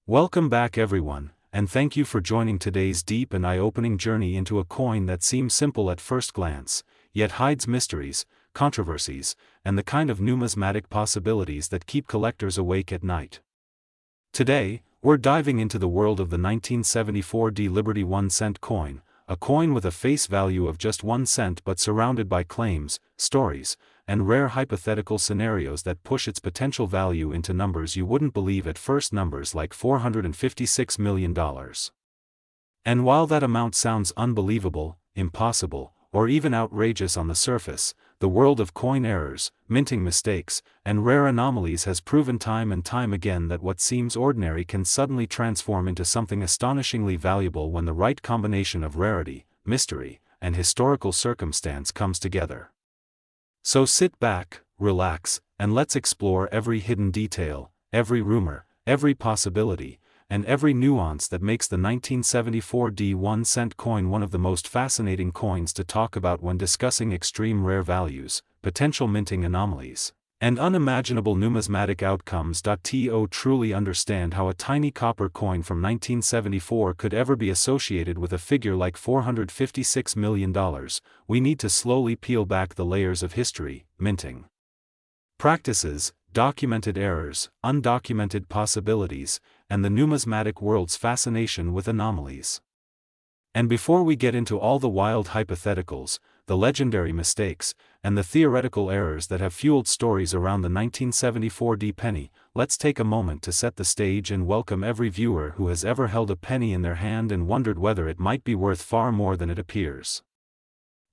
Welcome back everyone, and thank you for joining today's deep and eye-opening journey into a coin that seems simple at first glance, yet hides mysteries, controversies, and the kind of numismatic possibilities that keep collectors awake at night. Today, we're diving into the world of the 1974 Liberty 1-cent coin, a coin with a face value of just 1 cent but surrounded by claims, stories, and rare hypothetical scenarios that push its potential value into numbers you wouldn't believe at first, numbers like $456 million. And while that amount sounds unbelievable, impossible, or even outrageous on the surface, the world of coin errors, minting mistakes, and rare anomalies has proven time and time again that what seems ordinary can suddenly transform into something astonishingly valuable when the right combination of rarity, mystery, and historical circumstance comes together. So sit back, relax, and let's explore every hidden detail, every rumor, every possibility, and every nuance that makes the 1974 1-cent coin one of the most fascinating coins to talk about when discussing extreme rare values, potential minting anomalies, and unimaginable numismatic outcomes. To truly understand how a tiny copper coin from 1974 could ever be associated with a figure like $456 million, we need to slowly peel back the layers of history, minting practices, documented errors, undocumented possibilities, and the numismatic world's fascination with anomalies. And before we get into all the wild hypotheticals, the legendary mistakes, and the theoretical errors that have fueled stories around the 1974 penny, let's take a moment to set the stage and welcome every viewer who has ever held a penny in their hand and wondered whether it might be worth far more than it appears.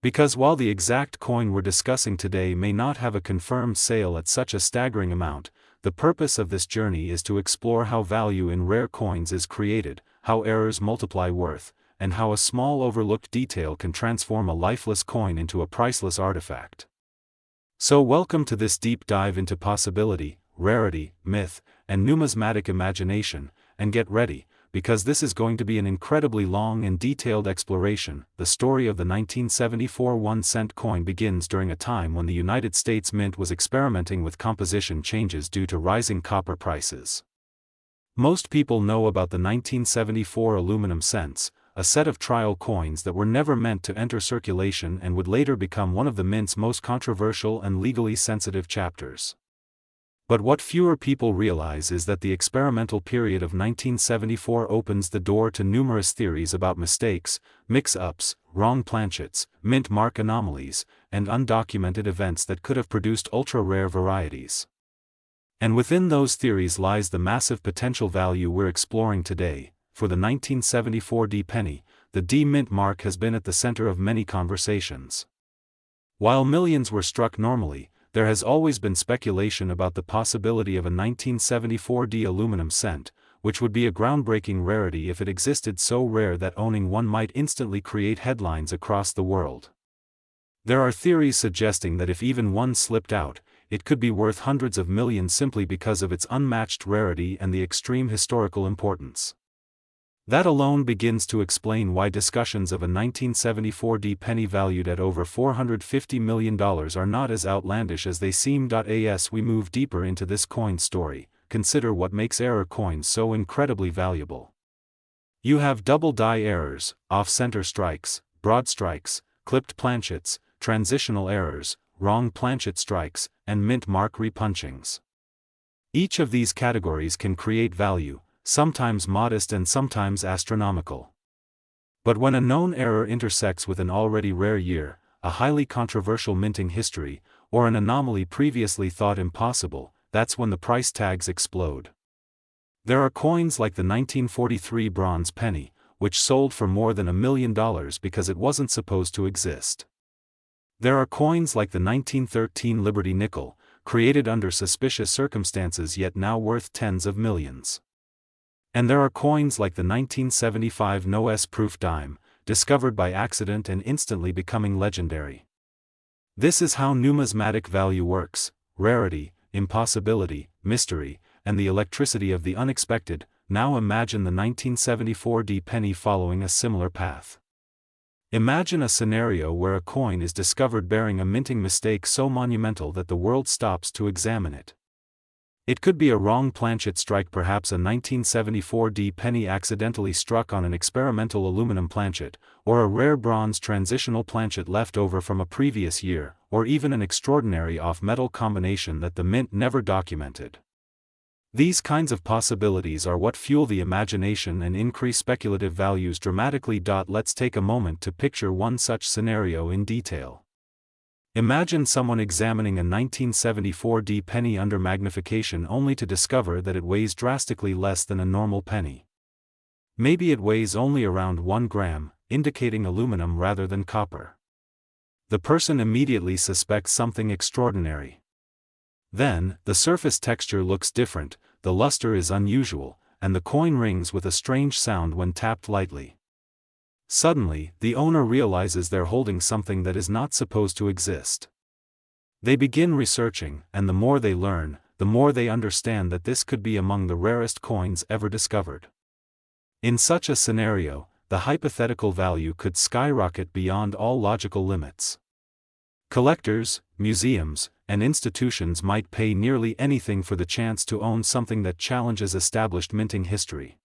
Because while the exact coin we're discussing today may not have a confirmed sale at such a staggering amount, the purpose of this journey is to explore how value in rare coins is created, how errors multiply worth, and how a small overlooked detail can transform a lifeless coin into a priceless artifact. So welcome to this deep dive into possibility, rarity, myth, and numismatic imagination, and get ready, because this is going to be an incredibly long and detailed exploration. The story of the 1974 1-cent coin begins during a time when the United States Mint was experimenting with composition changes due to rising copper prices. Most people know about the 1974 aluminum cents, a set of trial coins that were never meant to enter circulation and would later become one of the Mint's most controversial and legally sensitive chapters. But what fewer people realize is that the experimental period of 1974 opens the door to numerous theories about mistakes, mix-ups, wrong planchets, mint mark anomalies, and undocumented events that could have produced ultra-rare varieties. And within those theories lies the massive potential value we're exploring today. For the 1974 penny, the D mint mark has been at the center of many conversations. While millions were struck normally, there has always been speculation about the possibility of a 1974 aluminum cent, which would be a groundbreaking rarity if it existed, so rare that owning one might instantly create headlines across the world. There are theories suggesting that if even one slipped out, it could be worth hundreds of millions simply because of its unmatched rarity and the extreme historical importance. That alone begins to explain why discussions of a 1974 penny valued at over $450 million are not as outlandish as they seem. As we move deeper into this coin story, consider what makes error coins so incredibly valuable. You have double die errors, off-center strikes, broad strikes, clipped planchets, transitional errors, wrong planchet strikes, and mint mark repunchings. Each of these categories can create value, sometimes modest and sometimes astronomical. But when a known error intersects with an already rare year, a highly controversial minting history, or an anomaly previously thought impossible, that's when the price tags explode. There are coins like the 1943 bronze penny, which sold for more than $1 million because it wasn't supposed to exist. There are coins like the 1913 Liberty nickel, created under suspicious circumstances yet now worth tens of millions. And there are coins like the 1975 no-S proof dime, discovered by accident and instantly becoming legendary. This is how numismatic value works: rarity, impossibility, mystery, and the electricity of the unexpected. Now imagine the 1974 penny following a similar path. Imagine a scenario where a coin is discovered bearing a minting mistake so monumental that the world stops to examine it. It could be a wrong planchet strike, perhaps a 1974 D penny accidentally struck on an experimental aluminum planchet, or a rare bronze transitional planchet left over from a previous year, or even an extraordinary off-metal combination that the mint never documented. These kinds of possibilities are what fuel the imagination and increase speculative values dramatically. Let's take a moment to picture one such scenario in detail. Imagine someone examining a 1974 D penny under magnification only to discover that it weighs drastically less than a normal penny. Maybe it weighs only around 1 gram, indicating aluminum rather than copper. The person immediately suspects something extraordinary. Then, the surface texture looks different, the luster is unusual, and the coin rings with a strange sound when tapped lightly. Suddenly, the owner realizes they're holding something that is not supposed to exist. They begin researching, and the more they learn, the more they understand that this could be among the rarest coins ever discovered. In such a scenario, the hypothetical value could skyrocket beyond all logical limits. Collectors, museums, and institutions might pay nearly anything for the chance to own something that challenges established minting history.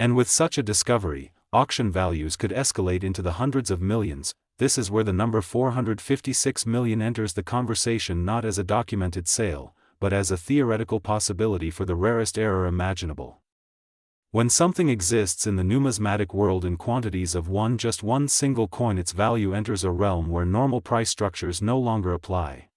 And with such a discovery, auction values could escalate into the hundreds of millions. This is where the number 456 million enters the conversation, not as a documented sale, but as a theoretical possibility for the rarest error imaginable. When something exists in the numismatic world in quantities of just one single coin, its value enters a realm where normal price structures no longer apply.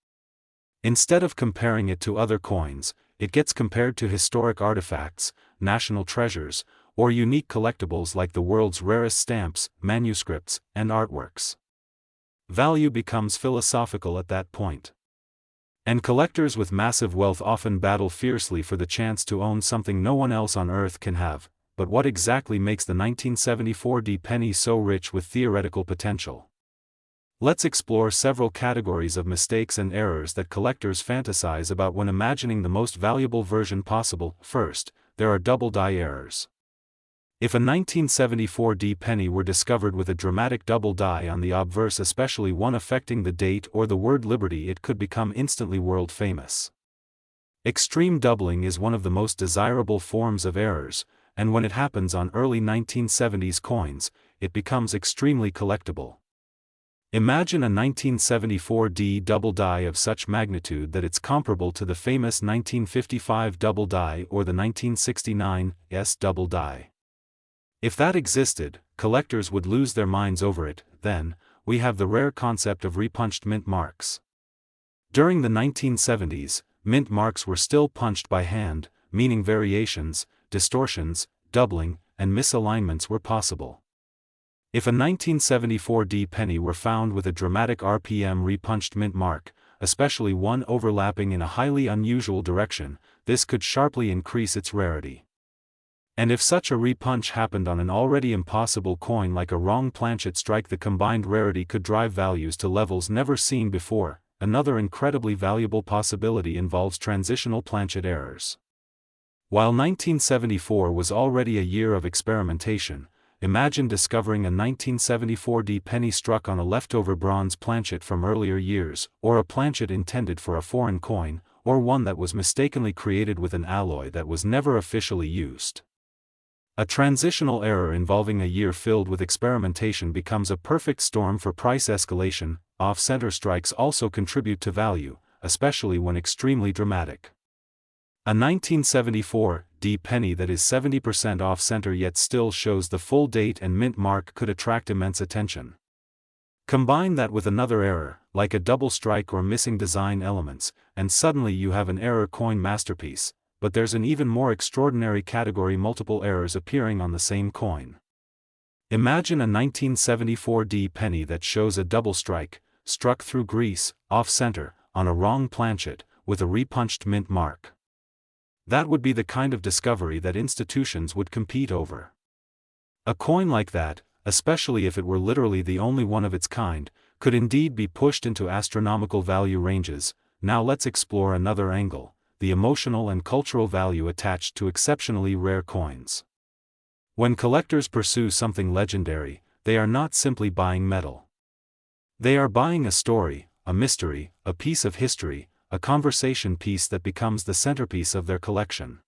Instead of comparing it to other coins, it gets compared to historic artifacts, national treasures, or unique collectibles like the world's rarest stamps, manuscripts, and artworks. Value becomes philosophical at that point. And collectors with massive wealth often battle fiercely for the chance to own something no one else on earth can have. But what exactly makes the 1974 D penny so rich with theoretical potential? Let's explore several categories of mistakes and errors that collectors fantasize about when imagining the most valuable version possible. First, there are double die errors. If a 1974 D penny were discovered with a dramatic double die on the obverse, especially one affecting the date or the word liberty, it could become instantly world famous. Extreme doubling is one of the most desirable forms of errors, and when it happens on early 1970s coins, it becomes extremely collectible. Imagine a 1974 D double die of such magnitude that it's comparable to the famous 1955 double die or the 1969 S double die. If that existed, collectors would lose their minds over it. Then, we have the rare concept of repunched mint marks. During the 1970s, mint marks were still punched by hand, meaning variations, distortions, doubling, and misalignments were possible. If a 1974 D penny were found with a dramatic RPM repunched mint mark, especially one overlapping in a highly unusual direction, this could sharply increase its rarity. And if such a repunch happened on an already impossible coin like a wrong planchet strike, the combined rarity could drive values to levels never seen before. Another incredibly valuable possibility involves transitional planchet errors. While 1974 was already a year of experimentation, imagine discovering a 1974 D penny struck on a leftover bronze planchet from earlier years, or a planchet intended for a foreign coin, or one that was mistakenly created with an alloy that was never officially used. A transitional error involving a year filled with experimentation becomes a perfect storm for price escalation. Off-center strikes also contribute to value, especially when extremely dramatic. A 1974 D penny that is 70% off-center yet still shows the full date and mint mark could attract immense attention. Combine that with another error, like a double strike or missing design elements, and suddenly you have an error coin masterpiece. But there's an even more extraordinary category: multiple errors appearing on the same coin. Imagine a 1974 D penny that shows a double strike, struck through grease, off-center, on a wrong planchet, with a repunched mint mark. That would be the kind of discovery that institutions would compete over. A coin like that, especially if it were literally the only one of its kind, could indeed be pushed into astronomical value ranges. Now let's explore another angle: the emotional and cultural value attached to exceptionally rare coins. When collectors pursue something legendary, they are not simply buying metal. They are buying a story, a mystery, a piece of history, a conversation piece that becomes the centerpiece of their collection.